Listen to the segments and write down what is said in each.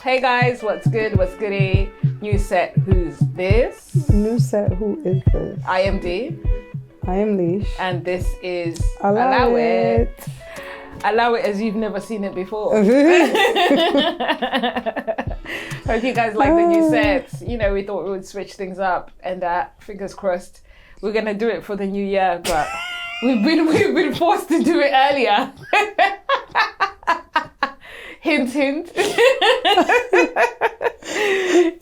Hey guys, what's good? What's goody? New set, who's this? New set, who is this? I am D. I am Lish. And this is Allow It. Allow it as you've never seen it before. Hope you guys like the new sets. You know, we thought we would switch things up, and fingers crossed, we're gonna do it for the new year, but we've been forced to do it earlier. Hint, hint.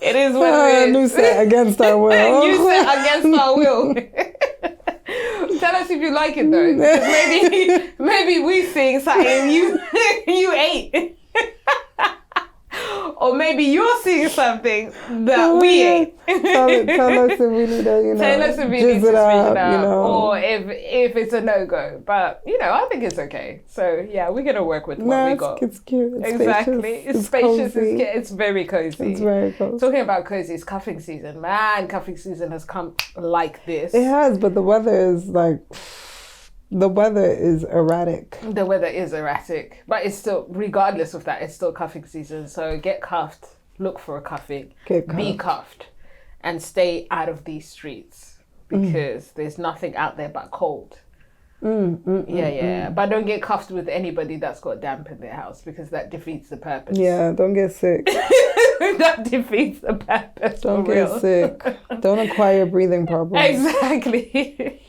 It is what it is. New set against our will. New set against our will. Tell us if you like it though, because maybe we seeing something you ate. Or maybe you're seeing something that we ate. Tell us if we need to, tell us if we need to switch it up, or if it's a no-go. But, I think it's okay. So, yeah, we're going to work with what we got. It's cute. It's exactly. It's spacious. It's very cozy. It's very cozy. Talking about cozy, it's cuffing season. Man, cuffing season has come like this. It has, but the weather is the weather is erratic. The weather is erratic, but it's still, regardless of that, it's still cuffing season. So get cuffed, look for a cuffing, be cuffed, and stay out of these streets because there's nothing out there but cold. But don't get cuffed with anybody that's got damp in their house because that defeats the purpose. Yeah, don't get sick. That defeats the purpose. Don't get sick. Don't acquire breathing problems. Exactly.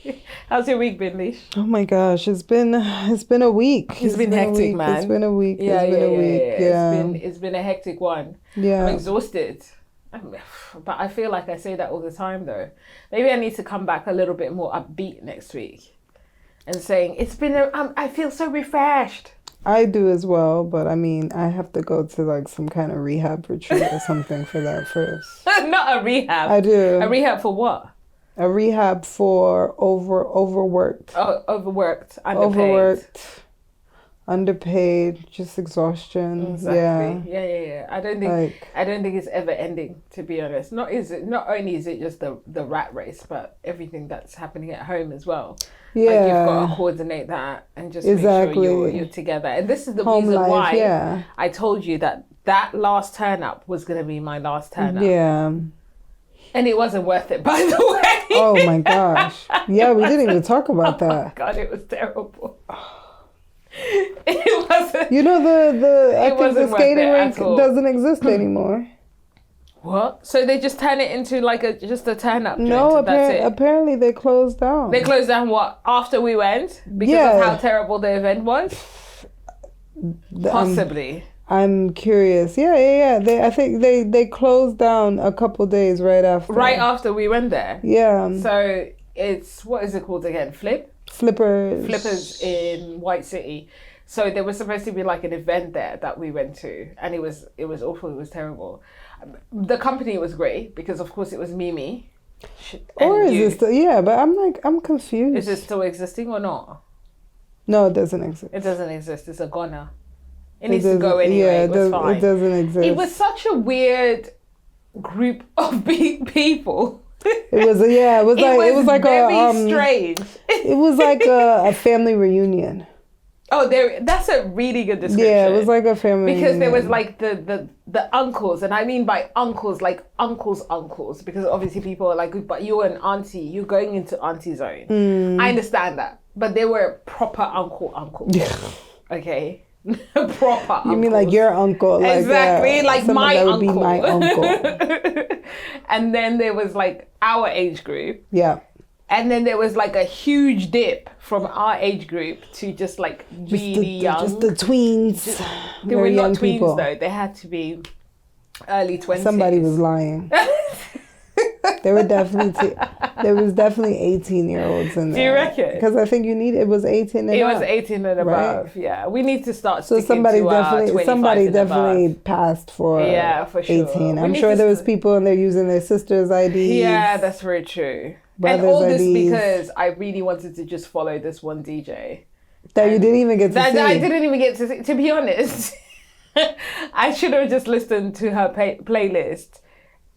How's your week been, Lish? Oh my gosh, it's been a week. It's been hectic, man. It's been a week. Yeah. Yeah. It's been a hectic one. Yeah. I'm exhausted. But I feel like I say that all the time though. Maybe I need to come back a little bit more upbeat next week and saying I feel so refreshed. I do as well, but I mean, I have to go to some kind of rehab retreat or something for that first. Not a rehab. I do. A rehab for what? A rehab for overworked. Oh, overworked, underpaid, just exhaustion. Exactly. Yeah. I don't think it's ever ending, to be honest. Not only is it just the rat race, but everything that's happening at home as well. Yeah. Like you've got to coordinate that and just make sure you're together. And this is the reason why I told you that last turn up was going to be my last turn up. Yeah. And it wasn't worth it, by the way. Oh my gosh. Yeah, we didn't even talk about that. Oh my God, it was terrible. It wasn't. The skating rink doesn't exist anymore. What? So they just turn it into just a turn up? No, apparently they closed down. They closed down what? After we went? Because of how terrible the event was? Possibly. I'm curious. Yeah. I think they closed down a couple days right after. Right after we went there? Yeah. So it's, what is it called again? Flippers in White City. So there was supposed to be an event there that we went to, and it was awful. It was terrible. The company was great because of course it was Mimi. Or is it still? Yeah, but I'm confused. Is it still existing or not? No, it doesn't exist. It doesn't exist. It's a goner. It needs to go anyway. Yeah, it was fine. It doesn't exist. It was such a weird group of people. It was like very strange. It was like a family reunion. Oh, that's a really good description. Yeah, it was like a family because reunion. there was the uncles, and I mean by uncles, like uncles, because obviously people are like, but you're an auntie, you're going into auntie zone. I understand that, but they were proper uncles. Okay. Proper uncles. You mean like your uncle? Exactly, like my that uncle. Would be my uncle. And then there was our age group. Yeah. And then there was a huge dip from our age group to just really young. Just the tweens. They were not tweens people. Though. They had to be early 20s. Somebody was lying. There was definitely 18-year-olds in there. Do you reckon? Because I think it was 18 and up. It was 18 and above, right? Yeah. We need to start sticking somebody to definitely passed for, for sure. 18. I'm sure there was people in there using their sister's IDs. Yeah, that's very true. Brothers' and all this IDs. Because I really wanted to just follow this one DJ. That you didn't even get to see. I didn't even get to see. To be honest, I should have just listened to her playlist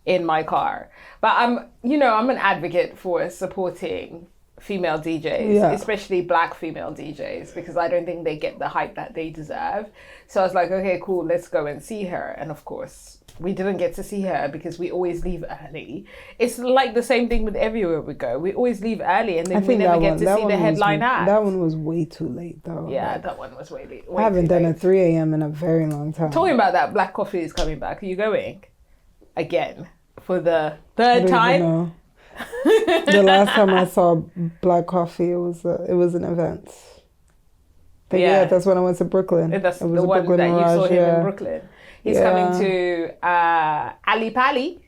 in my car. But I'm an advocate for supporting female DJs, Yeah. especially black female DJs, because I don't think they get the hype that they deserve. So I was like, okay, cool, let's go and see her. And of course, we didn't get to see her because we always leave early. It's like the same thing with everywhere we go. We always leave early and then we never get to see the headline act. That one was way too late though. Yeah, that one was way late. I haven't done a 3 a.m. in a very long time. Talking about that, Black Coffee is coming back. Are you going? Again. For the third time? Know. The last time I saw Black Coffee, it was an event. But yeah, that's when I went to Brooklyn. That's the one Brooklyn that Mirage, you saw him in Brooklyn. He's coming to Ali Pali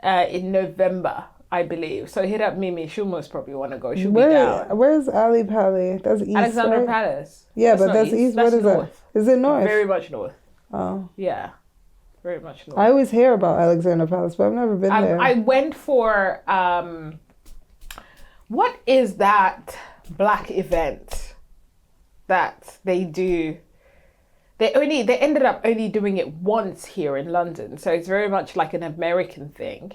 in November, I believe. So hit up Mimi. She'll most probably want to go. She'll be down. Where's Ali Pali? That's east, Alexandra right? Palace. Yeah, but that's east. What is north. That? Is it north? Very much north. Oh. Yeah. Very much north. I always hear about Alexandra Palace, but I've never been there. I went for, what is that black event that they do? They ended up only doing it once here in London. So it's very much like an American thing.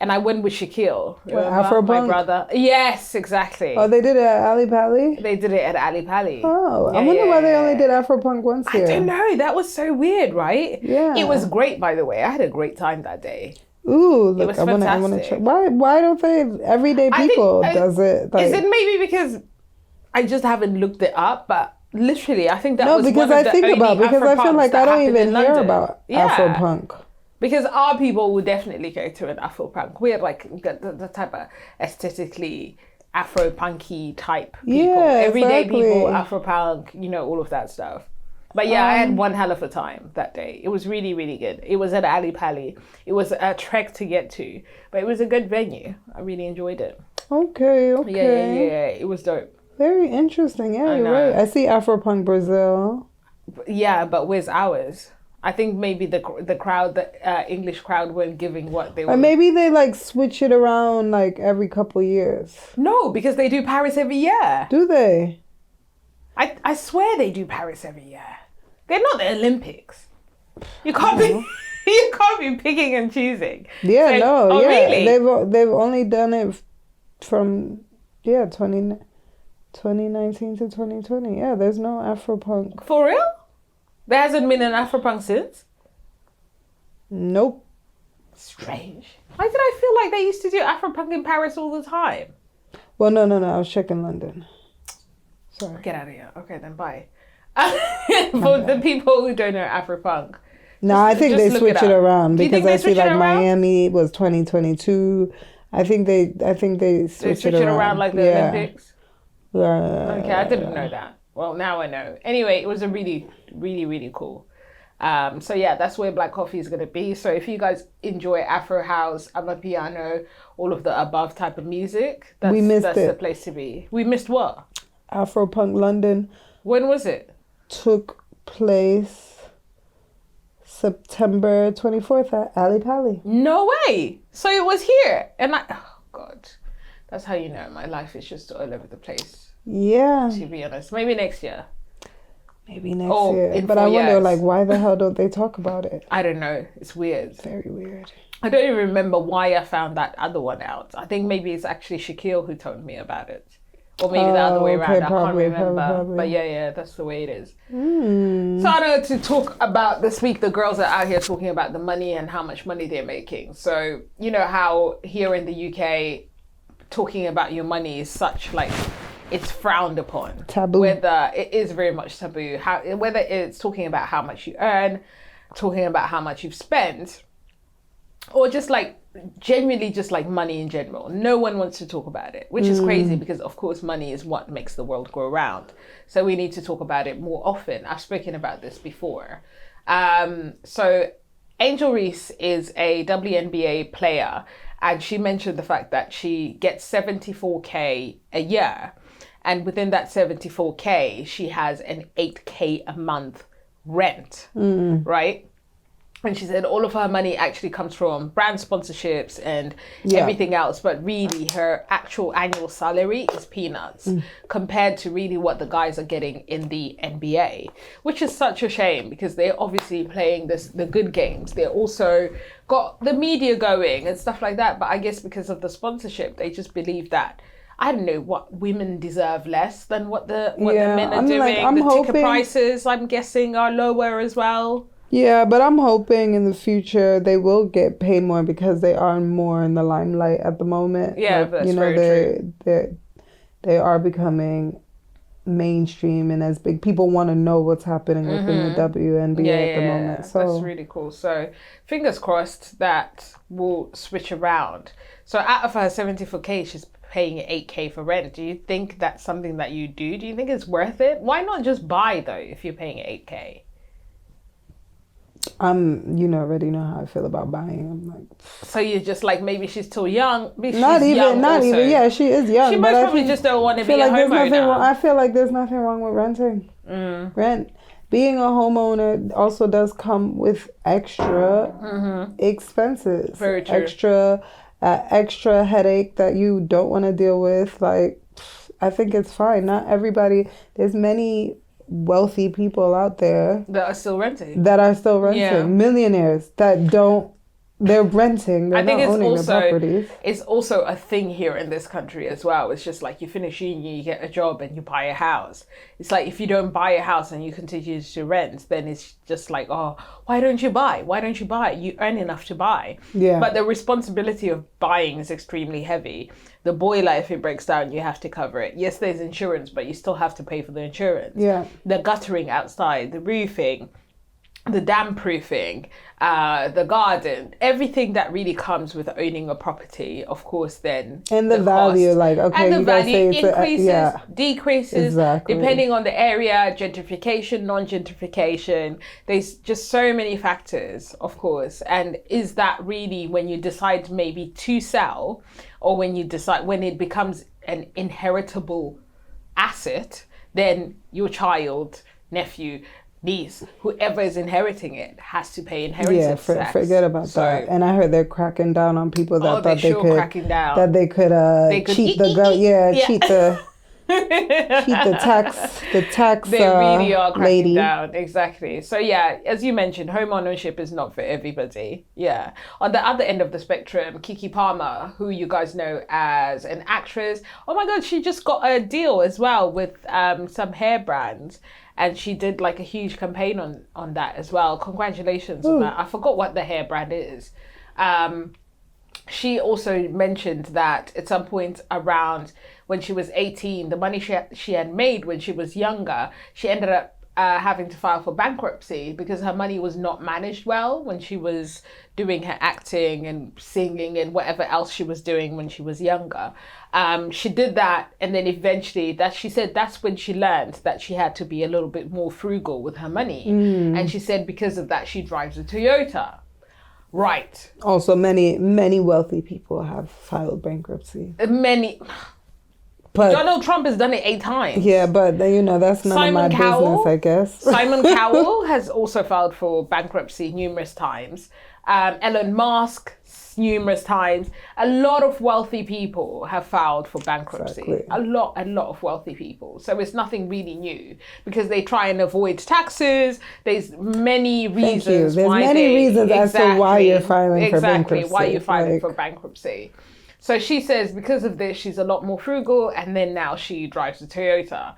And I went with Shaquille. Afro my brother. Yes, exactly. Oh, they did it at Ali Pali? They did it at Ali Pali. Oh, I wonder why they only did Afropunk once here. I don't know. That was so weird, right? Yeah. It was great, by the way. I had a great time that day. Ooh, look, it was fantastic. I want to check. Why don't they, everyday people does it? Is it maybe because I just haven't looked it up, but literally, I think that was because one of the only because I feel like I don't even hear about Afropunk. Because our people would definitely go to an Afropunk. We're like the type of aesthetically Afro-punky type people. Yeah, everyday exactly. people, Afropunk, all of that stuff. But yeah, I had one hell of a time that day. It was really, really good. It was at Ali Pali. It was a trek to get to, but it was a good venue. I really enjoyed it. Okay. Yeah. It was dope. Very interesting. Yeah, you're right. I see Afropunk Brazil. Yeah, but where's ours? I think maybe the crowd, the English crowd, weren't giving what they were. Or maybe they like switch it around like every couple years. No, because they do Paris every year. Do they? I swear they do Paris every year. They're not the Olympics. You can't be you can't be picking and choosing. Yeah, so, really? They've only done it from 2019 to 2020. Yeah, there's no Afropunk. For real? There hasn't been an Afropunk since? Nope. Strange. Why did I feel like they used to do Afropunk in Paris all the time? Well, no. I was checking London. Sorry. Get out of here. Okay, then bye. For the people who don't know Afropunk. No, I think they switch it around because I see like Miami was 2022. I think they switch it around like the Olympics. Okay, I didn't know that. Well, now I know. Anyway, it was a really, really, really cool. So yeah, that's where Black Coffee is going to be. So if you guys enjoy Afro House, Amapiano, all of the above type of music, that's the place to be. We missed what? Afropunk London. When was it? Took place September 24th at Ali Pali. No way! So it was here. And oh God. That's how you know my life is just all over the place. Yeah. To be honest. Maybe next year. Maybe next year. But I wonder, like, why the hell don't they talk about it? I don't know. It's weird. Very weird. I don't even remember why I found that other one out. I think maybe it's actually Shaquille who told me about it. Or maybe the other way around. I can't remember. Probably. But yeah, that's the way it is. So I know to talk about this week, the girls are out here talking about the money and how much money they're making. So, you know how here in the UK, talking about your money is such like, it's frowned upon. Taboo. Whether it is very much taboo. Whether it's talking about how much you earn, talking about how much you've spent, or just like genuinely just like money in general. No one wants to talk about it, which is crazy because of course money is what makes the world go round. So we need to talk about it more often. I've spoken about this before. So Angel Reese is a WNBA player, and she mentioned the fact that she gets 74K a year. And within that 74K, she has an 8K a month rent, right? And she said all of her money actually comes from brand sponsorships and everything else. But really, her actual annual salary is peanuts compared to really what the guys are getting in the NBA, which is such a shame because they're obviously playing the good games. They're also got the media going and stuff like that. But I guess because of the sponsorship, they just believe that, I don't know, what women deserve less than what the men are doing. I'm the hoping, ticket prices, I'm guessing, are lower as well. Yeah, but I'm hoping in the future they will get paid more because they are more in the limelight at the moment. Yeah, like, that's very true. They are becoming mainstream and as big. People want to know what's happening within the WNBA at the moment. So that's really cool. So fingers crossed that will switch around. So out of her 74K, she's paying 8K for rent. Do you think that's something that you do? Do you think it's worth it? Why not just buy though if you're paying 8K? you already know how I feel about buying. I'm like, so you're just like, maybe she's too young. Maybe she's not even. Yeah, she is young. She most probably just don't want to be a homeowner. I feel like there's nothing wrong with renting. Rent. Being a homeowner also does come with extra expenses. Very true. Extra headache that you don't want to deal with. Like, I think it's fine. Not everybody. There's many wealthy people out there that are still renting. Yeah. Millionaires that don't. They're renting. They're not owning the properties. It's also a thing here in this country as well. It's just like you finish uni, you get a job, and you buy a house. It's like if you don't buy a house and you continue to rent, then it's just like, oh, why don't you buy? Why don't you buy? You earn enough to buy. Yeah. But the responsibility of buying is extremely heavy. The boiler, if it breaks down, you have to cover it. Yes, there's insurance, but you still have to pay for the insurance. Yeah. The guttering outside, the roofing, the damp proofing, the garden, everything that really comes with owning a property, of course, then. And the value, cost, like, okay, and the you guys value say increases, decreases, exactly. depending on the area, gentrification, non-gentrification. There's just so many factors, of course. And is that really when you decide maybe to sell, or when it becomes an inheritable asset, then your child, nephew, niece, whoever is inheriting it has to pay inheritance tax. Forget about that. And I heard they're cracking down on people that thought they could cheat the girl. Cheat the tax. They really are cracking lady down. Exactly. So yeah, as you mentioned, home ownership is not for everybody. Yeah. On the other end of the spectrum, Keke Palmer, who you guys know as an actress, oh my God, she just got a deal as well with some hair brands. And she did like a huge campaign on that as well. Congratulations on that. I forgot what the hair brand is. She also mentioned that at some point around when she was 18, the money she had made when she was younger, she ended up having to file for bankruptcy because her money was not managed well when she was doing her acting and singing and whatever else she was doing when she was younger. She did that, and then eventually she said that's when she learned that she had to be a little bit more frugal with her money. And she said because of that, she drives a Toyota. Right. Also, many wealthy people have filed bankruptcy. But Donald Trump has done it 8 times. Yeah, but that's none of my business, I guess. Simon Cowell has also filed for bankruptcy numerous times. Elon Musk, numerous times. A lot of wealthy people have filed for bankruptcy. Exactly. A lot of wealthy people. So it's nothing really new because they try and avoid taxes. There's many reasons. As to why you're filing for bankruptcy. Exactly, why you're filing for bankruptcy. So she says because of this, she's a lot more frugal, and then now she drives a Toyota.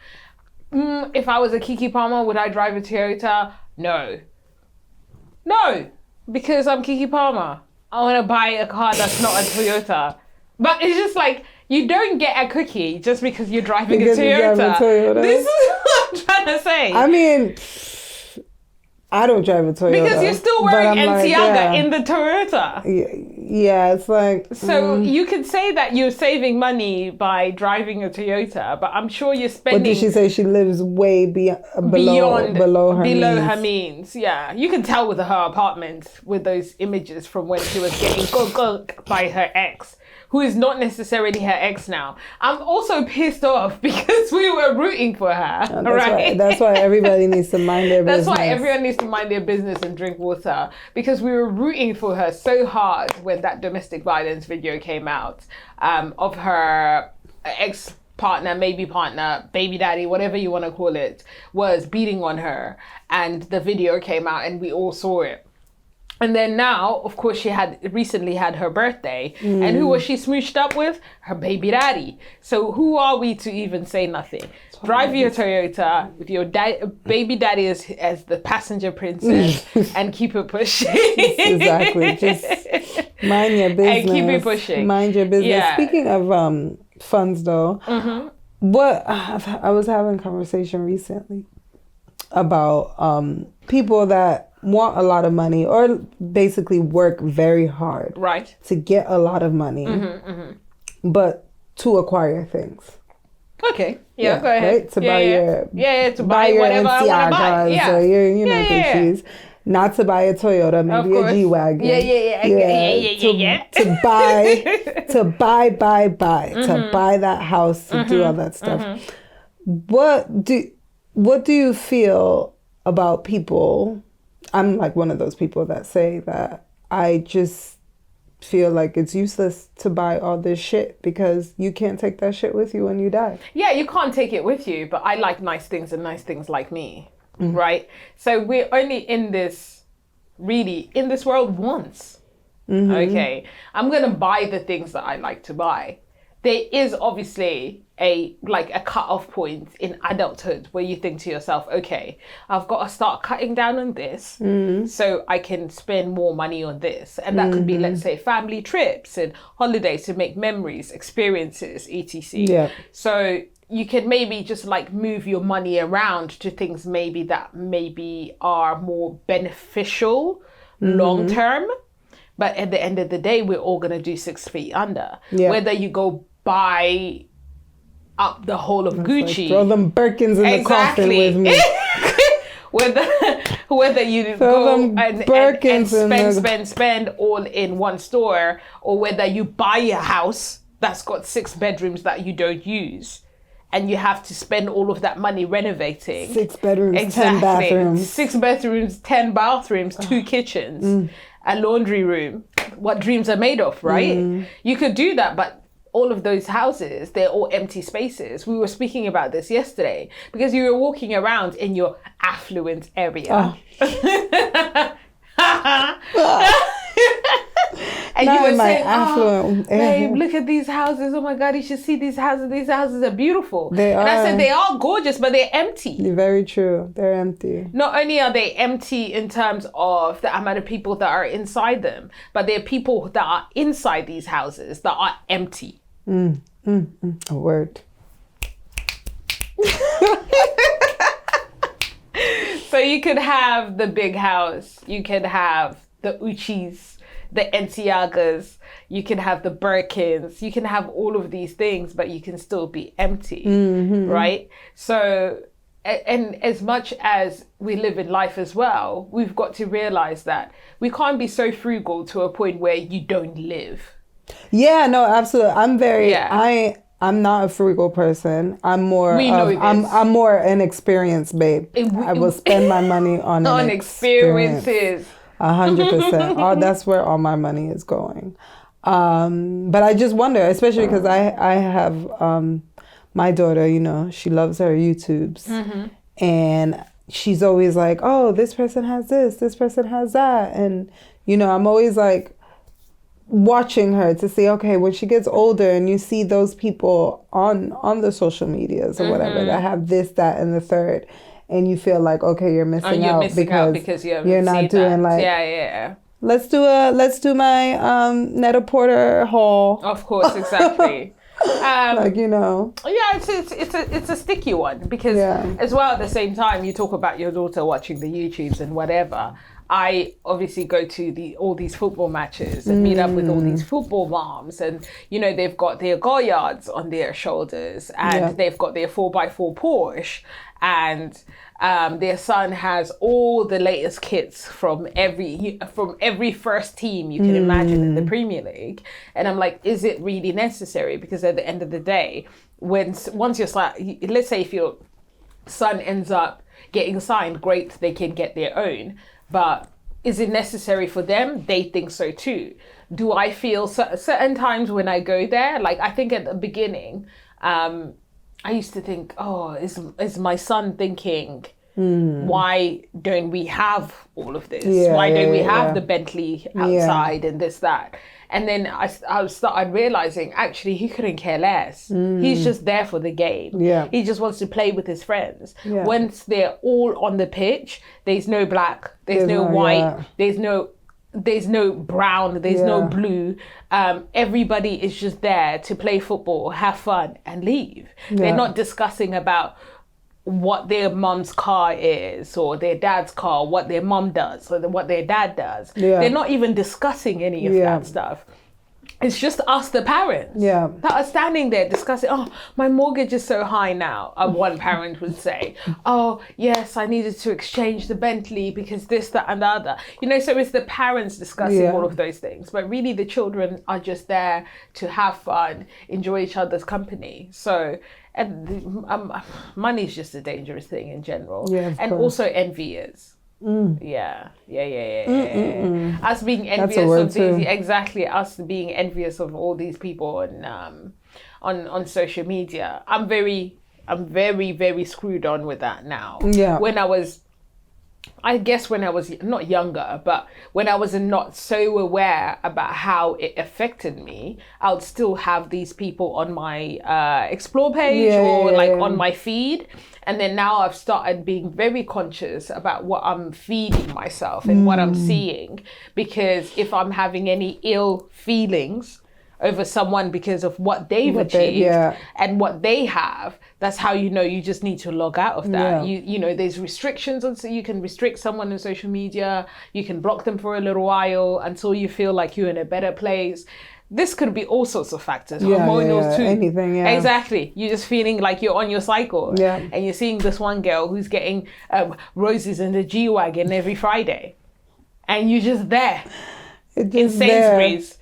If I was a Keke Palmer, would I drive a Toyota? No, because I'm Keke Palmer. I want to buy a car that's not a Toyota. But it's just like, you don't get a cookie just because you're driving a Toyota. This is what I'm trying to say. I mean, I don't drive a Toyota. Because you're still wearing Balenciaga in the Toyota. Yeah, it's like... So you could say that you're saving money by driving a Toyota, but I'm sure you're spending... What did she say? She lives way below her means. Yeah. You can tell with her apartment with those images from when she was getting cooked by her ex, who is not necessarily her ex now. I'm also pissed off because we were rooting for her, right? That's why everybody needs to mind their business. That's why everyone needs to mind their business and drink water, because we were rooting for her so hard when that domestic violence video came out of her ex-partner, maybe partner, baby daddy, whatever you want to call it, was beating on her. And the video came out and we all saw it. And then now, of course, she had recently had her birthday. And who was she smooshed up with? Her baby daddy. So who are we to even say nothing? Drive your Toyota with your baby daddy as the passenger princess and keep it pushing. Exactly. Just mind your business. And keep it pushing. Mind your business. Yeah. Speaking of funds, though, what I was having a conversation recently about people that want a lot of money or basically work very hard to get a lot of money, but to acquire things. Okay. Yeah, go ahead. Right? To buy your to buy whatever I want to buy. Yeah. Or your, Gucci's. Not to buy a Toyota, maybe a G-Wagon. To buy that house, to do all that stuff. What do you feel about people? I'm like one of those people that say that I just feel like it's useless to buy all this shit because you can't take that shit with you when you die. Yeah, you can't take it with you, but I like nice things and nice things like me, right? So we're only in this world once. Okay, I'm going to buy the things that I like to buy. There is obviously a cut-off point in adulthood where you think to yourself, okay, I've got to start cutting down on this so I can spend more money on this. And that could be, let's say, family trips and holidays to make memories, experiences, etc. Yeah. So you can maybe just like move your money around to things maybe that maybe are more beneficial long-term. But at the end of the day, we're all going to do 6 feet under. Yeah. Whether you go buy up the whole of Gucci. Like, throw them Birkins in the coffin with me. whether you go and spend all in one store, or whether you buy a house that's got 6 bedrooms that you don't use, and you have to spend all of that money renovating. 6 bedrooms, 10 bathrooms. 6 bedrooms, 10 bathrooms, 2 kitchens, a laundry room. What dreams are made of, right? You could do that, but all of those houses, they're all empty spaces. We were speaking about this yesterday because you were walking around in your affluent area. And not you were in my saying, affluent babe, look at these houses. Oh my God, you should see these houses. These houses are beautiful. They are. And I said, they are gorgeous, but they're empty. Very true. They're empty. Not only are they empty in terms of the amount of people that are inside them, but there are people that are inside these houses that are empty. A word. So you could have the big house. You could have the Uchis, the Entiagas, you can have the Birkins, you can have all of these things, but you can still be empty, right? So, and as much as we live in life as well, we've got to realize that we can't be so frugal to a point where you don't live. Yeah, no, absolutely. I'm not a frugal person. I'm more I'm more an experience babe. I will spend my money on experiences. 100%. That's where all my money is going. But I just wonder, especially because I have my daughter, she loves her YouTubes. And she's always like, oh, this person has this person has that. And, I'm always like watching her to see, okay, when she gets older and you see those people on the social medias or whatever that have this, that, and the third, and you feel like, okay, you're missing out because you're not doing that. Let's do my Net-a-Porter haul. Of course, exactly. It's a sticky one because as well at the same time you talk about your daughter watching the YouTubes and whatever. I obviously go to all these football matches and meet up with all these football moms, and they've got their Goyards on their shoulders and they've got their 4x4 Porsche, and their son has all the latest kits from every first team you can imagine in the Premier League. And I'm like, is it really necessary? Because at the end of the day, once your son, let's say if your son ends up getting signed, great, they can get their own. But is it necessary for them? They think so too. Do I feel certain times when I go there, like I think at the beginning, I used to think, oh, is my son thinking Why don't we have all of this? Yeah, Why don't we have yeah. the Bentley outside and this, that? And then I started realizing, actually, he couldn't care less. He's just there for the game. Yeah. He just wants to play with his friends. Yeah. Once they're all on the pitch, there's no black, there's no white, there's no brown, there's no blue. Everybody is just there to play football, have fun, and leave. They're not discussing about what their mum's car is, or their dad's car, what their mum does, or what their dad does. They're not even discussing any of that stuff. It's just us, the parents, that are standing there discussing, oh, my mortgage is so high now. One parent would say, oh, yes, I needed to exchange the Bentley because this, that, and the other. You know, so it's the parents discussing all of those things. But really, the children are just there to have fun, enjoy each other's company. So, and money is just a dangerous thing in general. And also envy is. Yeah. Us being envious of these, exactly. Us being envious of all these people on social media. I'm very, very screwed on with that now. I guess when I was not younger, but when I was not so aware about how it affected me, I would still have these people on my explore page or on my feed. And then now I've started being very conscious about what I'm feeding myself and what I'm seeing. Because if I'm having any ill feelings over someone because of what they've achieved and what they have, that's how you know you just need to log out of that. You know, there's restrictions on, so you can restrict someone on social media, you can block them for a little while until you feel like you're in a better place. This could be all sorts of factors, hormonal too. Anything, Exactly. You're just feeling like you're on your cycle. And you're seeing this one girl who's getting roses in the G-Wagon every Friday. And you're just there in Sainsbury's.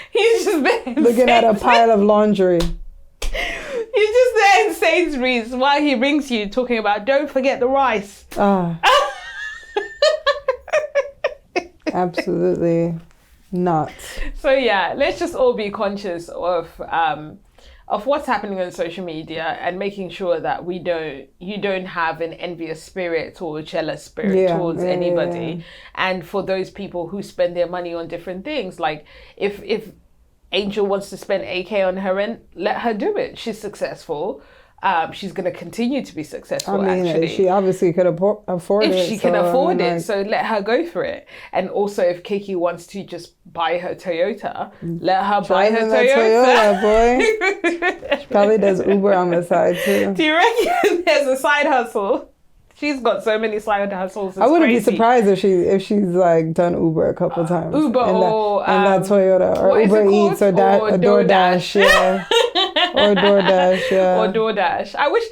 He's just there looking at a pile of laundry. He's just there in Sainsbury's while he rings you talking about, don't forget the rice. Absolutely not. So yeah, let's just all be conscious of what's happening on social media and making sure that you don't have an envious spirit or a jealous spirit towards anybody. And for those people who spend their money on different things, like if Angel wants to spend 8K on her rent, let her do it. She's successful. She's going to continue to be successful, actually. She obviously could afford it. If she can afford it, so let her go for it. And also, if Kiki wants to just buy her Toyota, let her buy her Toyota. Boy. She probably does Uber on the side, too. Do you reckon there's a side hustle? She's got so many side hustles. I wouldn't be surprised if she's like done Uber a couple times. Uber and that Toyota, or Uber Eats, or DoorDash, or DoorDash, or DoorDash. I wish,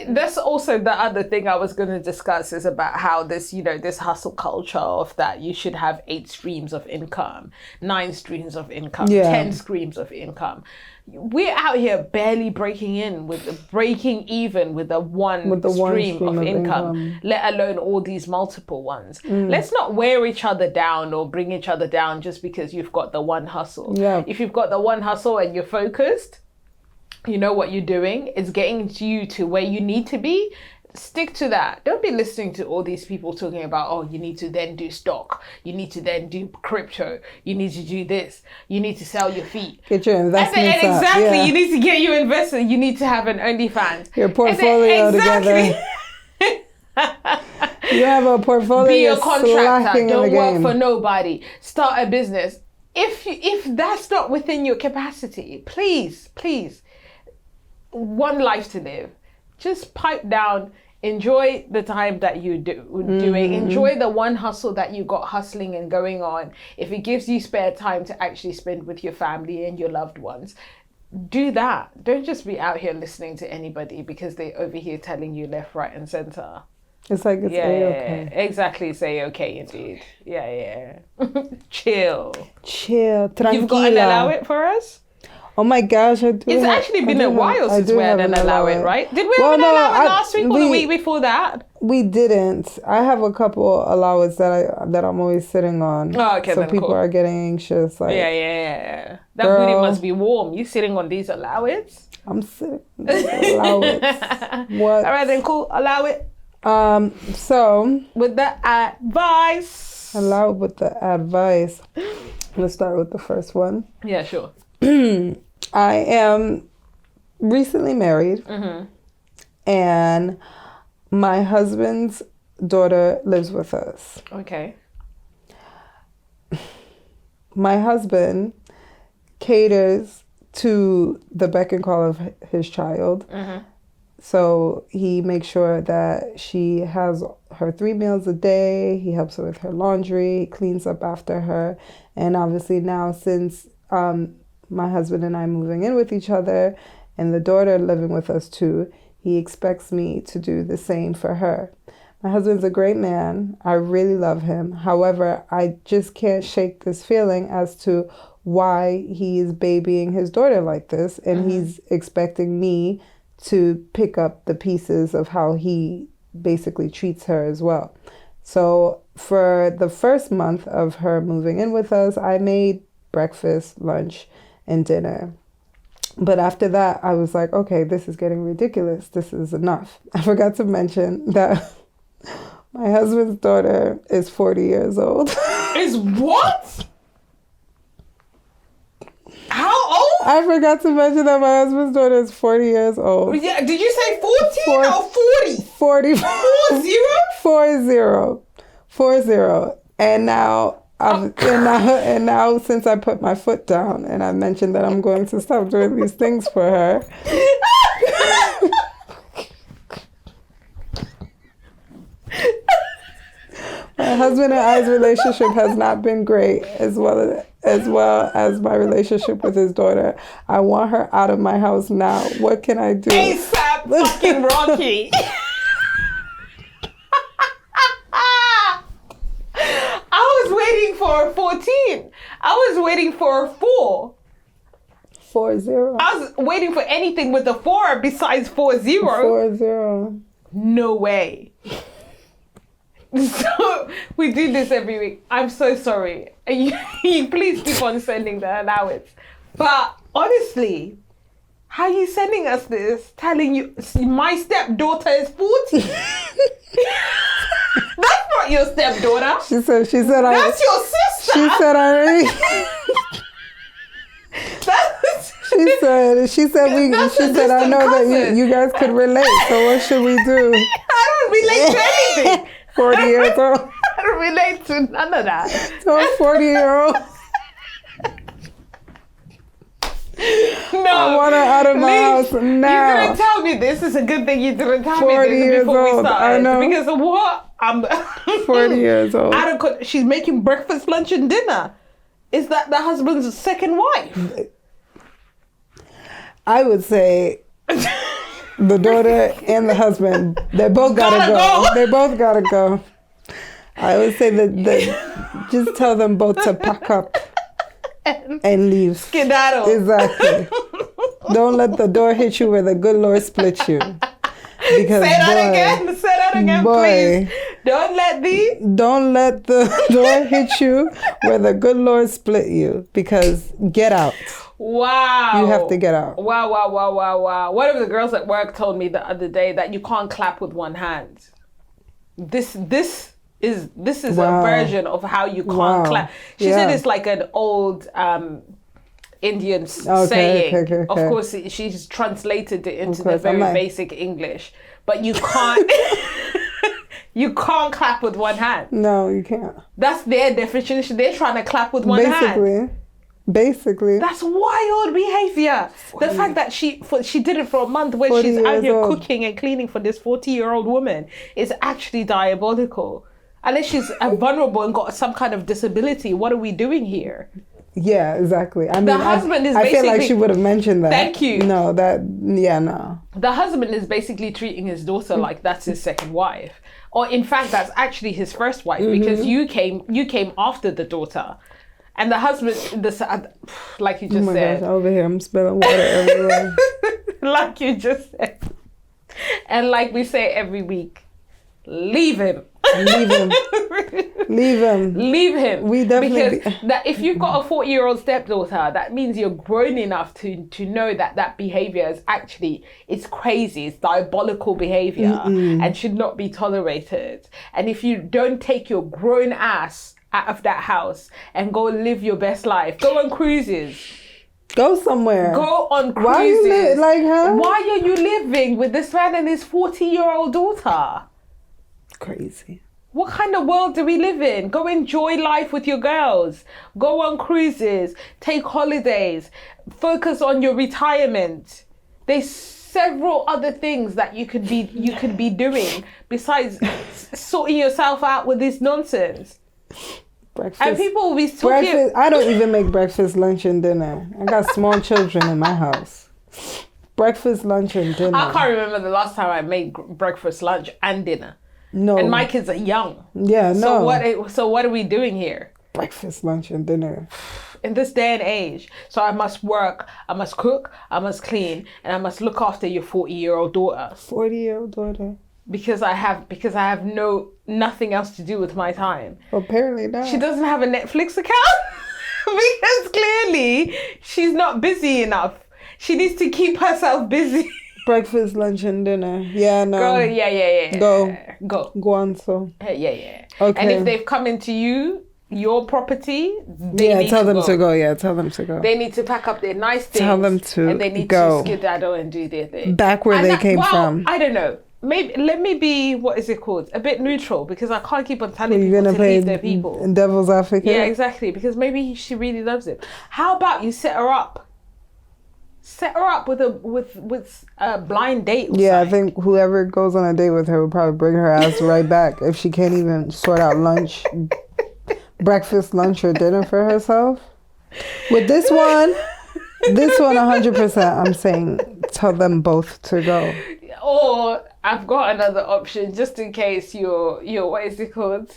that's also the other thing I was going to discuss, is about how this, this hustle culture of that you should have 8 streams of income, 9 streams of income, 10 streams of income. We're out here barely breaking even with the one stream of income, let alone all these multiple ones. Let's not wear each other down or bring each other down just because you've got the one hustle. If you've got the one hustle and you're focused, you know what you're doing, is getting you to where you need to be. Stick to that. Don't be listening to all these people talking about, oh, you need to then do stock. You need to then do crypto. You need to do this. You need to sell your feet. Get your investments up. Exactly. You need to get your investment. You need to have an OnlyFans. Your portfolio together. You have a portfolio. Be a contractor. Don't work for nobody. Start a business. If that's not within your capacity, please, one life to live. Just pipe down. Enjoy the time that you're doing. Enjoy the one hustle that you got hustling and going on. If it gives you spare time to actually spend with your family and your loved ones, do that. Don't just be out here listening to anybody because they're over here telling you left, right, and center. It's like it's A-okay. Exactly, it's A-okay indeed. Chill. Tranquila. You've got an allow it for us? Oh my gosh, I do. It's actually been a while since we had an allow it, right? Did we have an allow it last week or the week before that? We didn't. I have a couple allowance that I'm always sitting on. Oh, okay, so then people cool. are getting anxious. Like, yeah. That booty must be warm. You sitting on these allowance? I'm sitting on these allowance. What? All right, then cool. Allow it. So with the advice. Allow it with the advice. Let's start with the first one. Yeah, sure. I am recently married, and my husband's daughter lives with us. Okay. My husband caters to the beck and call of his child. So he makes sure that she has her 3 meals a day. He helps her with her laundry, cleans up after her. And obviously now, since my husband and I moving in with each other and the daughter living with us too, he expects me to do the same for her. My husband's a great man. I really love him. However, I just can't shake this feeling as to why he is babying his daughter like this, and he's expecting me to pick up the pieces of how he basically treats her as well. So for the first month of her moving in with us, I made breakfast, lunch, and dinner. But after that, I was like, okay, this is getting ridiculous. This is enough. I forgot to mention that my husband's daughter is 40 years old. Is what? How old? I forgot to mention that my husband's daughter is 40 years old. Yeah, did you say 14 or 40? 40. 40? 40. And now, and now since I put my foot down and I mentioned that I'm going to stop doing these things for her. My husband and I's relationship has not been great, as well as my relationship with his daughter. I want her out of my house now. What can I do? ASAP fucking Rocky. I was waiting for a 14. I was waiting for a 4. 40. I was waiting for anything with a 4 besides 40. 40. No way. So we do this every week. I'm so sorry. You please keep on sending the allowance. But honestly, how are you sending us this? Telling you my stepdaughter is 40. That's not your stepdaughter. She said that's your sister. She said I already. She said I know cousin. that you guys could relate. So what should we do? I don't relate to anything. 40 years old. I don't relate to none of that. So a 40-year-old. No. I want her out of my house now. You didn't tell me this. It's a good thing you didn't tell me 40 this years before old. we started. I know. Because of what? I'm 40 years old. She's making breakfast, lunch, and dinner. Is that the husband's second wife? I would say the daughter and the husband, they both gotta go. They both gotta go. I would say that just tell them both to pack up and leave. Skedaddle. Exactly. Don't let the door hit you where the good Lord split you. Because Say that again, please. Don't let the door hit you where the good Lord split you. Because get out. Wow. You have to get out. Wow. One of the girls at work told me the other day that you can't clap with one hand. This is Wow. a version of how you can't clap. She said it's like an old Indian saying. Okay. Of course, she's translated it into the very basic English. But you can't you can't clap with one hand. No, you can't. That's their definition. They're trying to clap with one hand. Basically. That's wild behavior. The fact that she did it for a month when she's out here cooking and cleaning for this 40-year-old woman is actually diabolical. Unless she's vulnerable and got some kind of disability, what are we doing here? Yeah, exactly. I mean, the husband is I basically... feel like she would have mentioned that. Thank you. No. The husband is basically treating his daughter like that's his second wife. Or in fact, that's actually his first wife because you came after the daughter. And the husband, like you just said. Gosh, over here I'm spilling water everywhere. Like you just said. And like we say every week, leave him. Leave him. Leave him. Leave him. We definitely... Because that if you've got a 40-year-old stepdaughter, that means you're grown enough to know that behavior is actually, it's crazy. It's diabolical behavior and should not be tolerated. And if you don't take your grown ass out of that house and go live your best life, go on cruises. Go somewhere. Go on cruises. Why you like her? Why are you living with this man and his 40-year-old daughter? Crazy. What kind of world do we live in? Go enjoy life with your girls. Go on cruises. Take holidays. Focus on your retirement. There's several other things that you could be doing besides sorting yourself out with this nonsense. Breakfast. And people will be talking. Breakfast. I don't even make breakfast, lunch, and dinner. I got small children in my house. Breakfast, lunch, and dinner. I can't remember the last time I made breakfast, lunch, and dinner. No. And my kids are young. Yeah, no. So what are we doing here? Breakfast, lunch, and dinner. In this day and age. So I must work, I must cook, I must clean, and I must look after your 40-year-old daughter. 40-year-old daughter. Because I have nothing else to do with my time. Apparently not. She doesn't have a Netflix account because clearly she's not busy enough. She needs to keep herself busy. Breakfast, lunch, and dinner. Yeah, no. Go, yeah. Go. Guanzo. Yeah. Okay. And if they've come into your property, they need tell to them go. to go. Yeah, tell them to go. They need to pack up their nice things. Tell them to and they need go. to skedaddle and do their thing. Back where they came from. I don't know. Maybe let me be, what is it called? A bit neutral, because I can't keep on telling You're people gonna to play leave their people. devil's advocate? Yeah, exactly. Because maybe she really loves him. How about you set her up? Set her up with a blind date. Yeah, I think whoever goes on a date with her will probably bring her ass right back if she can't even sort out breakfast, lunch, or dinner for herself. With this one, 100%, I'm saying tell them both to go. Or I've got another option just in case you're what is it called?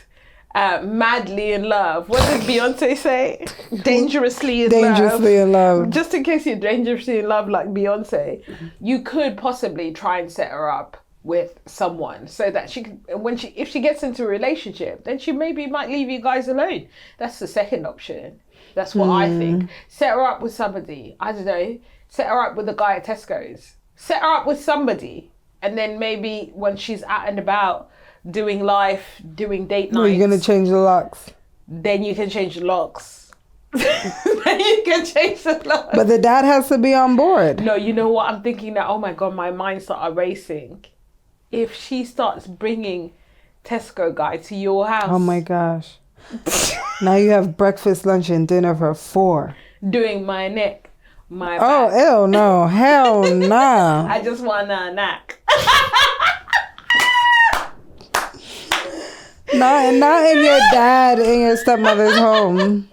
Madly in love. What did Beyonce say? Dangerously in love. Just in case you're dangerously in love like Beyonce, you could possibly try and set her up with someone so that she can, if she gets into a relationship, then she might leave you guys alone. That's the second option. That's what I think. Set her up with somebody. I don't know. Set her up with a guy at Tesco's. Set her up with somebody. And then maybe when she's out and about doing life, doing date nights. You're going to change the locks. Then you can change the locks. Then you can change the locks. But the dad has to be on board. No, you know what? I'm thinking that, oh my God, my mind started racing. If she starts bringing Tesco guy to your house. Oh my gosh. Now you have breakfast, lunch, and dinner for 4. Doing my neck, my back. Oh, ew, no. Hell nah. I just want a knack. Not in your dad and your stepmother's home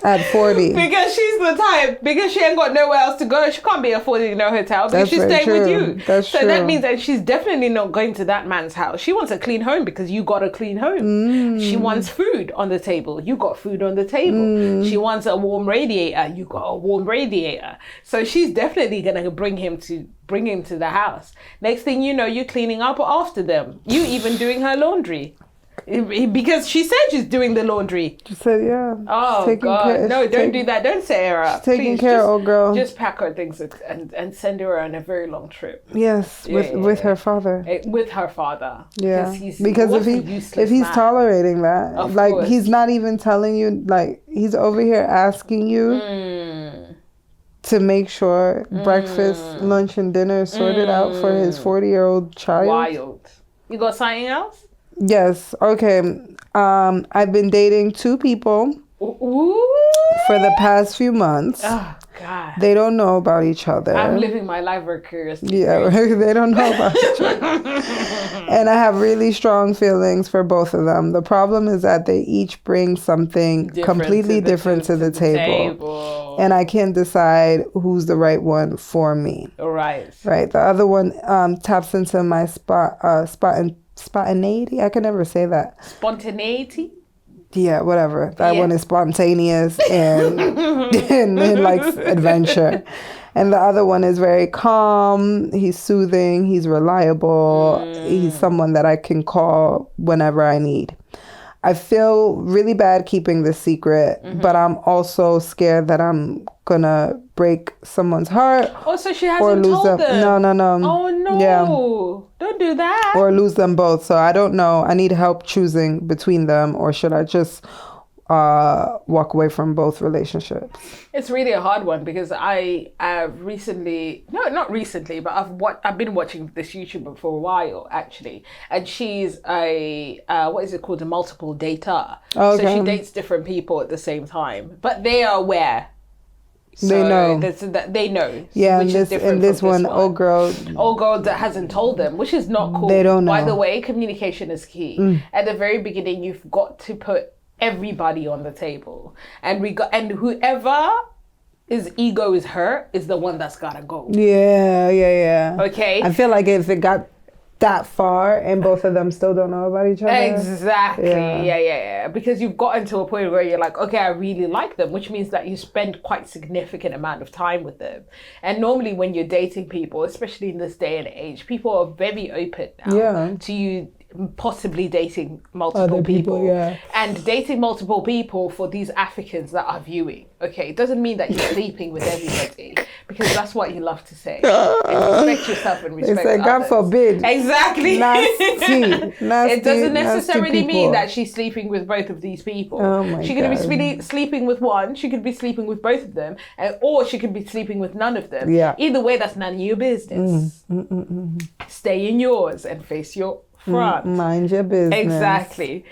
at 40. Because she's the type, because she ain't got nowhere else to go, she can't be affording no hotel because she's staying with you. That's so true. that means that she's definitely not going to that man's house. She wants a clean home because you got a clean home. She wants food on the table. You got food on the table. She wants a warm radiator. You got a warm radiator. So she's definitely gonna bring him to the house. Next thing you know, you're cleaning up after them. You even doing her laundry. Because she said she's doing the laundry. She said, yeah. Oh, God. No, don't do that. Don't set her up. Taking care, old girl. Just pack her things and send her on a very long trip. Yes, with her father. With her father. Yeah. Because if he's tolerating that, like, course. He's not even telling you, like, he's over here asking you to make sure breakfast, lunch, and dinner is sorted out for his 40-year-old child. Wild. You got something else? Yes. Okay. I've been dating 2 people for the past few months. Oh, God. They don't know about each other. I'm living my life vicariously. Yeah, they don't know about each other. And I have really strong feelings for both of them. The problem is that they each bring something completely different to the table. And I can't decide who's the right one for me. Right. Right. The other one taps into my spontaneity. I can never say that. Spontaneity? yeah, whatever. That Yeah. one is spontaneous and likes adventure. And the other one is very calm. He's soothing. He's reliable. He's someone that I can call whenever I need. I feel really bad keeping this secret, but I'm also scared that I'm gonna break someone's heart Oh, so she or hasn't lose told them. No. Oh no! Yeah. Don't do that. Or lose them both. So I don't know. I need help choosing between them, or should I just walk away from both relationships? It's really a hard one because I have recently, no, not recently, but I've been watching this YouTuber for a while actually, and she's a what is it called, a multiple dater. Okay. So she dates different people at the same time, but they are aware. So They know. They know. Yeah, which is different and this from one, old girl. Old girl that hasn't told them, which is not cool. They don't know. By the way, communication is key. At the very beginning, you've got to put everybody on the table, and whoever his ego is hurt is the one that's gotta go. Yeah. Okay. I feel like if it got that far and both of them still don't know about each other. Exactly. Yeah. Yeah. Because you've gotten to a point where you're like, okay, I really like them, which means that you spend quite significant amount of time with them. And normally when you're dating people, especially in this day and age, people are very open now to you possibly dating multiple Other people, yeah. and dating multiple people for these Africans that are viewing. Okay, it doesn't mean that you're sleeping with everybody, because that's what you love to say. And respect yourself and respect It's like, God others. forbid. Exactly. Nasty. It doesn't necessarily mean people. that she's sleeping with both of these people. Oh my she could God. be sleeping with one. She could be sleeping with both of them, or she could be sleeping with none of them. Yeah. Either way, that's none of your business. Stay in yours and face your front. Mind your business. Exactly.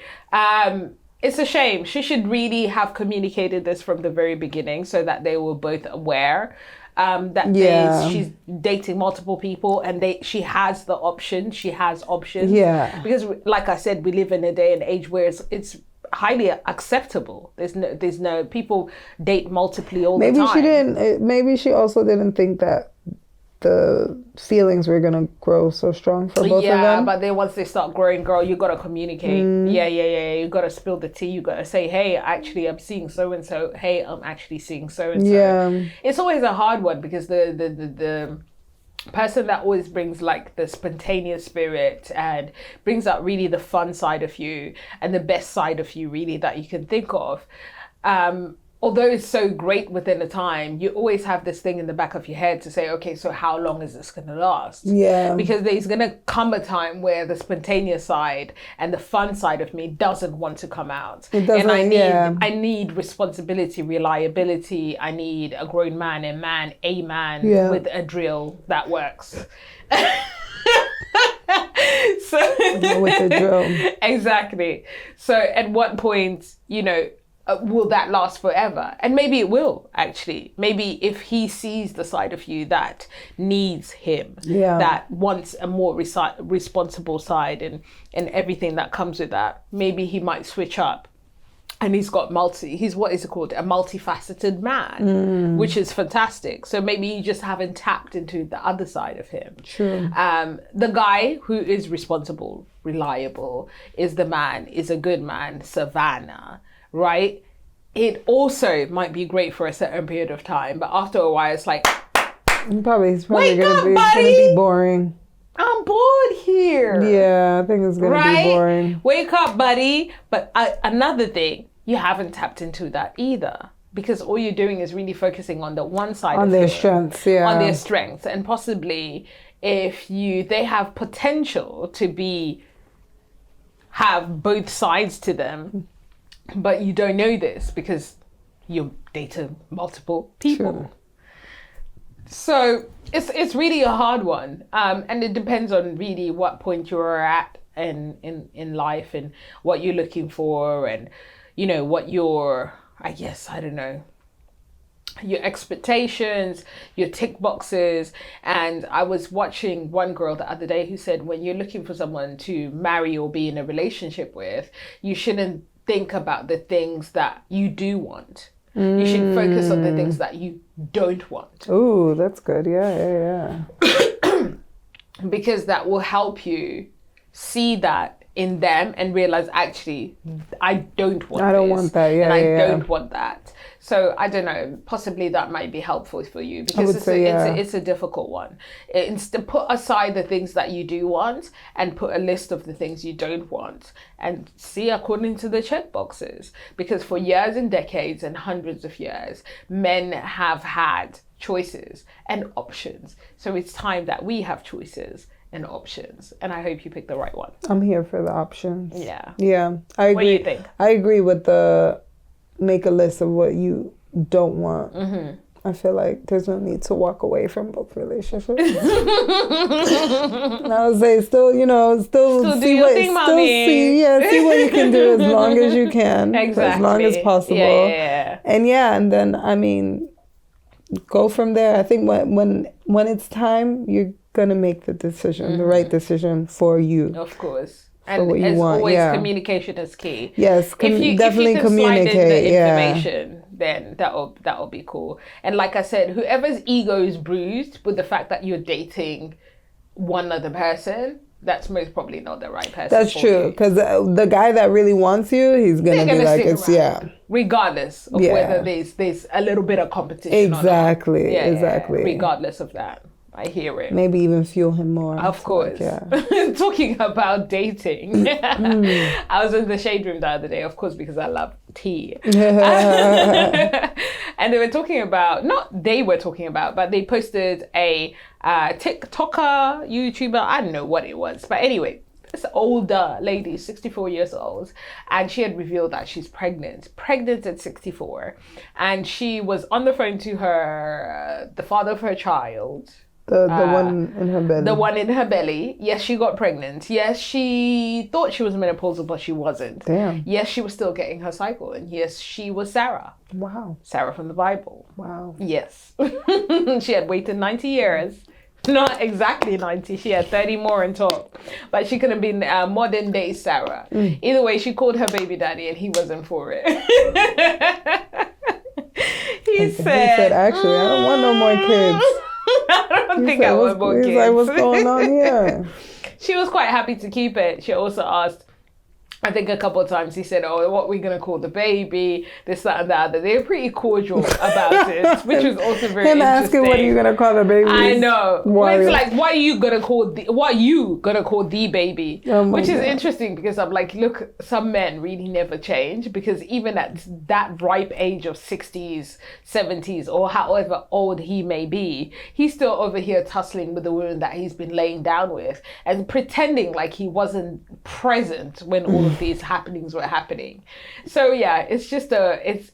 It's a shame. She should really have communicated this from the very beginning so that they were both aware that she's dating multiple people, and she has the option. She has options. Yeah. Because, like I said, we live in a day and age where it's highly acceptable. There's no people date multiply all the time. Maybe she also didn't think that the feelings were gonna grow so strong for both of them. Yeah, but then once they start growing, girl, you gotta communicate. Yeah. You gotta spill the tea. You gotta say, hey, actually, I'm seeing so and so. Hey, I'm actually seeing so and so. Yeah. It's always a hard one because the person that always brings like the spontaneous spirit and brings out really the fun side of you and the best side of you really that you can think of. Although it's so great within a time, you always have this thing in the back of your head to say, okay, so how long is this going to last? Yeah. Because there's going to come a time where the spontaneous side and the fun side of me doesn't want to come out. It doesn't, and I need responsibility, reliability. I need a grown man, a man with a drill that works. So with the drill. Exactly. So at what point, will that last forever? And maybe it will, actually. Maybe if he sees the side of you that needs him, that wants a more responsible side and everything that comes with that, maybe he might switch up. And he's what is it called? A multifaceted man, which is fantastic. So maybe you just haven't tapped into the other side of him. True. The guy who is responsible, reliable, is a good man, Savannah, right? It also might be great for a certain period of time, but after a while, it's like, It's probably Wake up, gonna buddy! be boring. I'm bored here. Yeah, I think it's gonna be boring. Wake up, buddy. But another thing, you haven't tapped into that either, because all you're doing is really focusing on the one side On of their him, strengths, on their strengths, and possibly if they have potential to have both sides to them. But you don't know this because you're dating multiple people. True. So it's really a hard one. And it depends on really what point you're at in life and what you're looking for and, what your, your expectations, your tick boxes. And I was watching one girl the other day who said, when you're looking for someone to marry or be in a relationship with, you shouldn't think about the things that you do want. You should focus on the things that you don't want. Ooh, that's good. Yeah. Because that will help you see that in them and realize, actually, I don't want I don't want that. Yeah, and I yeah. don't want that. So I don't know, possibly that might be helpful for you, because it's a difficult one. It's to put aside the things that you do want and put a list of the things you don't want and see according to the check boxes. Because for years and decades and hundreds of years, men have had choices and options. So it's time that we have choices and options, and I hope you pick the right one. I'm here for the options. Yeah. I agree. What do you think? I agree with the make a list of what you don't want. I feel like there's no need to walk away from both relationships. And I would say still see what you can do as long as you can. Exactly. As long as possible. Yeah. And then I mean, go from there. I think when it's time, you're gonna make the decision, the right decision for you. Of course. And what you as want, always, communication is key. Yes, definitely if you can communicate. Slide in the information, then that'll be cool. And like I said, whoever's ego is bruised with the fact that you're dating one other person, that's most probably not the right person. That's true, because the guy that really wants you, he's gonna be like, it's regardless of whether there's a little bit of competition. Exactly. Or not. Exactly. Regardless of that. I hear it. Maybe even fuel him more. Of course. Talking about dating. I was in the shade room the other day, of course, because I love tea. And they were talking about, but they posted a TikToker, YouTuber, I don't know what it was. But anyway, this older lady, 64 years old, and she had revealed that she's pregnant at 64. And she was on the phone to the father of her child. The one in her belly. The one in her belly. Yes, she got pregnant. Yes, she thought she was menopausal, but she wasn't. Damn. Yes, she was still getting her cycle. And yes, she was Sarah. Wow. Sarah from the Bible. Wow. Yes. She had waited 90 years. Not exactly 90. She had 30 more on top. But she could have been modern day Sarah. Either way, she called her baby daddy and he wasn't for it. He said, actually, I don't want no more kids. I don't think I want more kids. He's like, what's going on here? She was quite happy to keep it. She also asked, I think a couple of times, he said, what are we going to call the baby? This, that, and that. They were pretty cordial about it, which was also very interesting. Asking what are you going to call the baby? I know. It's like, what are you going to call the baby? Which is interesting, because I'm like, look, some men really never change, because even at that ripe age of 60s, 70s, or however old he may be, he's still over here tussling with the woman that he's been laying down with and pretending like he wasn't present when all of these happenings were happening. So yeah, it's just it's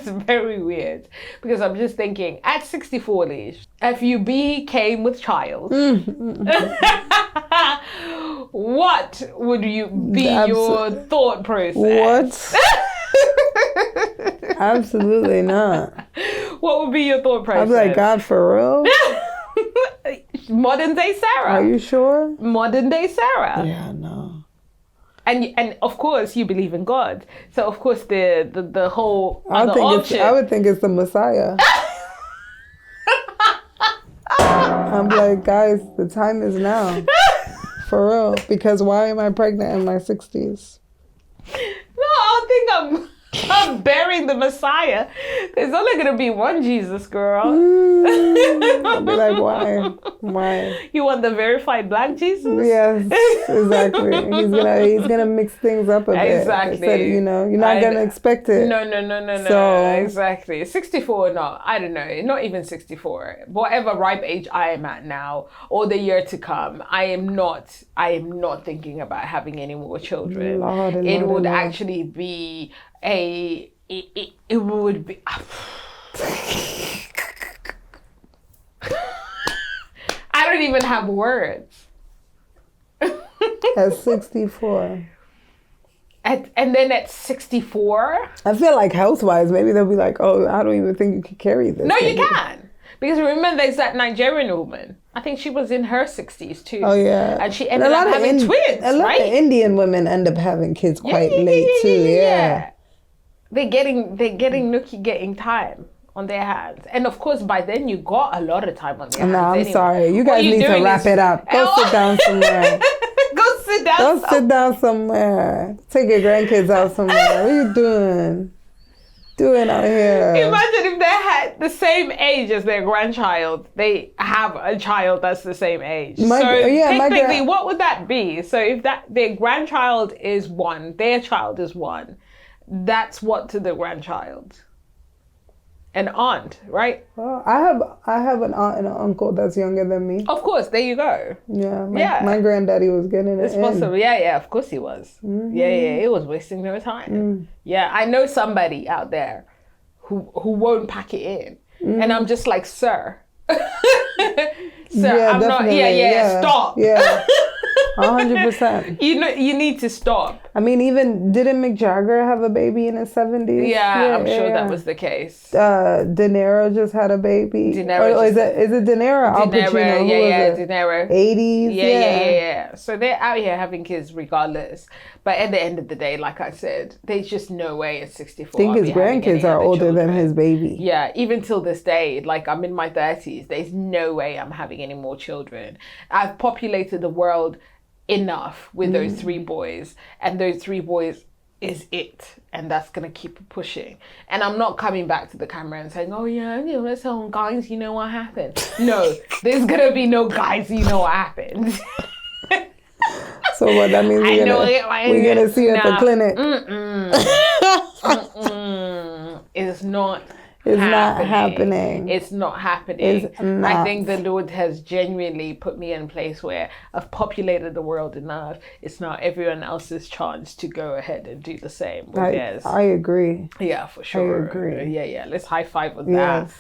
very weird, because I'm just thinking, at 64, Lish, FUB came with child. What would your thought process? What? Absolutely not. What would be your thought process? I'd be like, God, for real? Modern day Sarah. Are you sure? Modern day Sarah. Yeah, no. And of course you believe in God, so of course the whole other option. I would think it's the Messiah. I'm like, guys, the time is now, for real. Because why am I pregnant in my 60s? No, I think I'm bearing the Messiah. There's only gonna be one Jesus, girl. I'll be like, why? You want the verified black Jesus? Yes, exactly. He's gonna mix things up a bit. Exactly. Said, you're not gonna expect it. No. So, exactly. 64, no, I don't know. Not even 64. Whatever ripe age I am at now, or the year to come, I am not thinking about having any more children. It would actually be it would be. I don't even have words. At 64. And then at 64? I feel like health-wise, maybe they'll be like, oh, I don't even think you can carry this. No, you can. Because remember, there's that Nigerian woman. I think she was in her 60s too. Oh, yeah. And she ended up having twins, A lot of Indian women end up having kids quite late too, yeah. They're getting nookie getting time on their hands. And of course, by then you got a lot of time on their hands. No, I'm sorry. You guys need to wrap it up. Go sit down somewhere. Go sit sit down. Go sit down somewhere. Take your grandkids out somewhere. What are you doing out here? Imagine if they had the same age as their grandchild. They have a child that's the same age. Technically, what would that be? So if their grandchild is 1, their child is 1, that's what to the grandchild? An aunt, right? Well, I have an aunt and an uncle that's younger than me. Of course, there you go. Yeah, my granddaddy was getting it. It's possible. Yeah, of course he was. Mm-hmm. Yeah, he was wasting no time. Yeah, I know somebody out there who won't pack it in, and I'm just like, sir, I'm not. Stop. Yeah. 100%. You need to stop. I mean, even didn't Mick Jagger have a baby in his 70s? Yeah, I'm sure that was the case. De Niro just had a baby. De Niro is it De Niro? Al Pacino? De Niro. 80s. Yeah. So they're out here having kids regardless. But at the end of the day, like I said, there's just no way at 64. I think his grandkids are older than his baby. Yeah, even till this day, like I'm in my 30s, there's no way I'm having any more children. I've populated the world enough with those 3 boys, and those 3 boys is it, and that's gonna keep pushing. And I'm not coming back to the camera and saying, oh yeah, let's tell guys, you know what happened. No, there's gonna be no guys, you know what happened. So what that means, we're gonna see you at the clinic. It's not happening. It's not happening. It's not. I think the Lord has genuinely put me in a place where I've populated the world enough. It's not everyone else's chance to go ahead and do the same. I agree. Yeah, for sure. I agree. Yeah. Let's high five on that.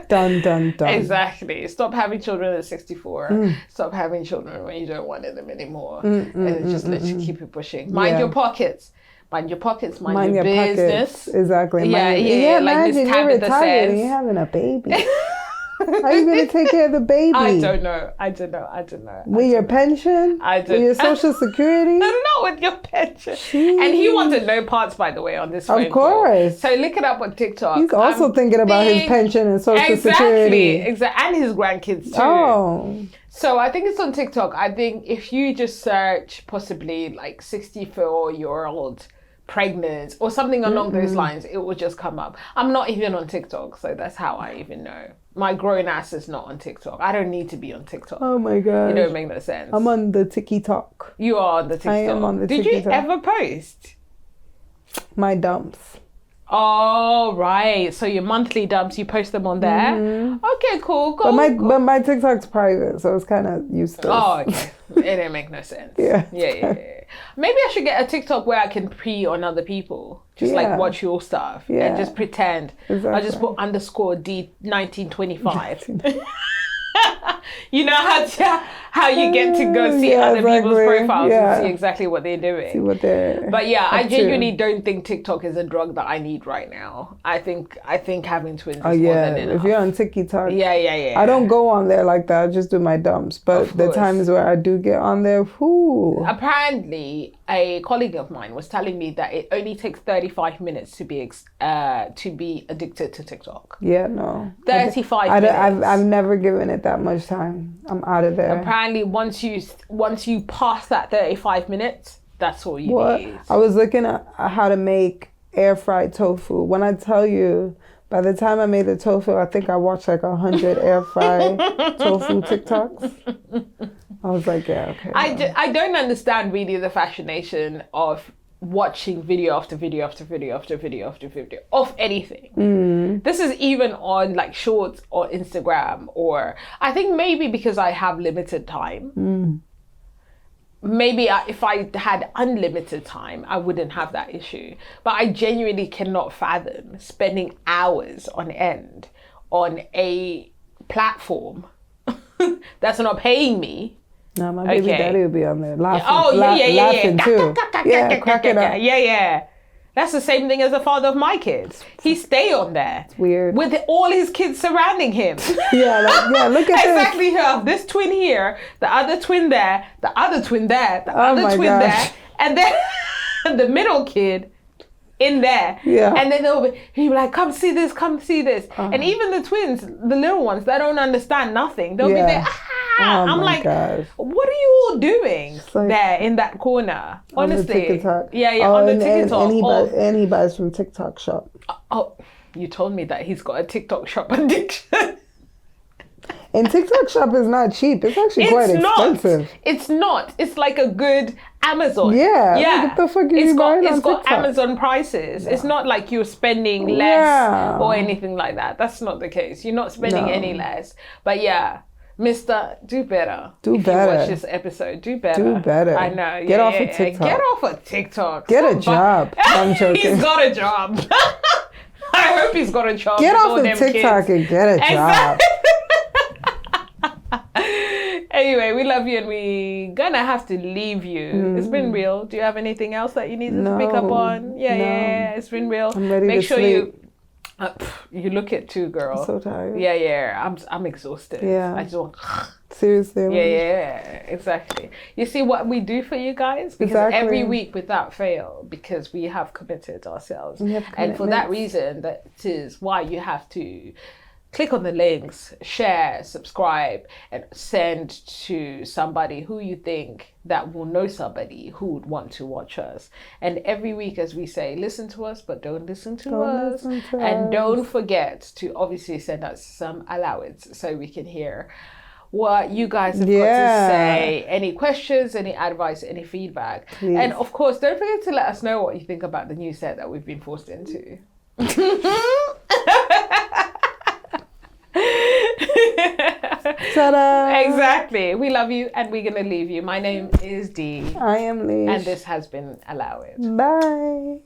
Done. Exactly. Stop having children at 64. Stop having children when you don't want them anymore. And just let you keep it pushing. Mind your pockets. Mind your pockets, mind your business. Pockets. Exactly. Yeah, like this Tabitha says. And you're having a baby. How are you going to take care of the baby? I don't know. With your pension? With your social security? Not with your pension. Jeez. And he wanted no parts, by the way, on this phone Of course. Call. So look it up on TikTok. He's also thinking about his pension and social security. Exactly. And his grandkids too. Oh. So I think it's on TikTok. I think if you just search possibly like 64-year-old pregnant or something along those lines, it will just come up. I'm not even on TikTok, so that's how I even know. My grown ass is not on TikTok. I don't need to be on TikTok. Oh my god. It don't make no sense. I'm on the TikTok. You are on the TikTok. I am on the TikTok. Did you ever post? My dumps. Oh, right. So your monthly dumps, you post them on there? Okay, cool. But my TikTok's private, so it's kind of useless. Oh, okay. It didn't make no sense. Yeah. Maybe I should get a TikTok where I can pre on other people. Just like watch your stuff and just pretend. Exactly. I just put _ D1925. You know how you get to go see other people's profiles and see exactly what they're doing. See what they're But I genuinely don't think TikTok is a drug that I need right now. I think having twins is more than enough. If you're on TikTok. Yeah. I don't go on there like that. I just do my dumps. But the times where I do get on there, whoo. Apparently, a colleague of mine was telling me that it only takes 35 minutes to be addicted to TikTok. Yeah, no. 35 minutes. I've never given it that much time. I'm out of there. Apparently, once you pass that 35 minutes, that's all you need. I was looking at how to make air fried tofu. When I tell you, by the time I made the tofu, I think I watched like 100 air fried tofu TikToks. I was like, yeah, okay. I don't understand really the fascination of watching video after video after video after video after video of anything. This is even on like shorts or Instagram, or I think maybe because I have limited time. Maybe if I had unlimited time, I wouldn't have that issue. But I genuinely cannot fathom spending hours on end on a platform that's not paying me. No, my baby daddy will be on there laughing. Laughing too. Cracking up. Yeah. That's the same thing as the father of my kids. He stay on there. It's weird. With all his kids surrounding him. Look at exactly this. You have this twin here, the other twin there, the other twin there, the other twin there, and then the middle kid in there. Yeah. And then he'll be like, come see this. And even the twins, the little ones, they don't understand nothing. They'll be there, I'm my like, gosh. what are you all doing like- there in that corner? On the Honestly. TikTok. Yeah, Oh, on the and TikTok. he buys from TikTok shop. Oh, you told me that he's got a TikTok shop addiction. And TikTok shop is not cheap. It's actually quite expensive. It's not. It's like a good Amazon. Yeah. Yeah. Like, what the fuck are you buying on It's got TikTok? Amazon prices. It's not like you're spending less or anything like that. That's not the case. You're not spending any less. But yeah, Mister, do better. Do if better. You watch this episode. Do better. Do better. I know. Get off of TikTok. Get off of TikTok. Get a job. I'm joking. He's got a job. I hope he's got a job. Get with off all of them TikTok kids. and get a job. Anyway, we love you and we gonna have to leave you. It's been real. Do you have anything else that you needed to pick up on? Yeah, it's been real. I'm ready Make to sure sleep. you look it too, girl. I'm so tired. Yeah. I'm exhausted. Yeah. I just want. Seriously. Yeah, exactly. You see what we do for you guys? Because every week without fail, because we have committed ourselves. And for that reason, that is why you have to click on the links, share, subscribe, and send to somebody who you think that will know somebody who would want to watch us. And every week, as we say, listen to us, but don't listen to us. And don't forget to obviously send us some allowance so we can hear what you guys have got to say. Any questions, any advice, any feedback. Please. And of course, don't forget to let us know what you think about the new set that we've been forced into. Ta-da! Exactly. We love you and we're going to leave you. My name is D. I am Lish. And this has been Allow It. Bye.